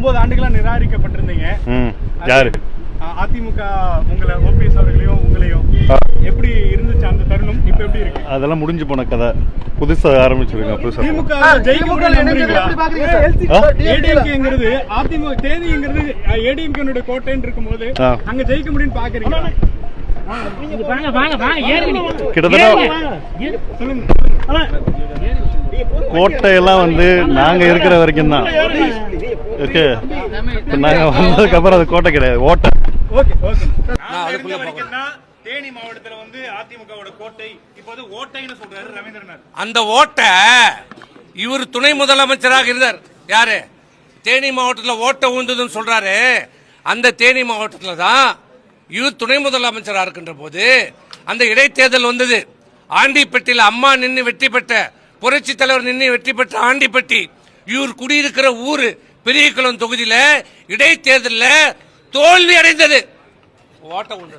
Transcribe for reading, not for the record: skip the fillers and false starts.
9 ஆண்டுகளா நிராகரிக்கப்பட்டிருந்தீங்க. யாரு? அதிமுக உங்களை ஓபிஎஸ் அவர்களையும் உங்களையும் எப்படி இருந்துச்சு அந்த தருணம்? இப்ப எப்படி இருக்கு? அதெல்லாம் முடிஞ்சு போன கதை. புதுசா ஆரம்பிச்சிருங்க. புதுசா திமுக ஏடிஎம்கேங்கிறது அதிமுக தேதிங்கிறது ஏடிஎம்கே கோட்டைன்னு இருக்கும்போது அங்க ஜெயிக்க முடியும்னு பாக்குறீங்களா? கோட்டையெல்லாம் வந்து நாங்க இருக்கிற வரைக்கும் தான் இருக்கு. நாங்க வந்ததுக்கு அப்புறம் அது கோட்டை கிடையாது, ஓட்டை. தேனி மாவட்டத்துல வந்து அதிமுகவோட கோட்டை இப்போது ஓட்டைன்னு சொல்றாரு ரவீந்திரநாத். அந்த ஓட்டை இவர் துணை முதலமைச்சராக இருந்தார். யாரு? தேனி மாவட்டத்தில் ஓட்டை ஊந்ததுன்னு சொல்றாரு. அந்த தேனி மாவட்டத்தில் தான் இவர் துணை முதலமைச்சராக இருக்கின்ற போது அந்த இடைத்தேர்தல் வந்தது. ஆண்டிப்பட்டியில் அம்மா நின்று வெற்றி பெற்ற, புரட்சி தலைவர் நின்று வெற்றி பெற்ற ஆண்டிப்பட்டி இவர் குடியிருக்கிற ஊர் பெரியகுளம் தொகுதியில் இடைத்தேர்தலில் தோல்வி அடைந்தது. ஓட்ட உண்டு.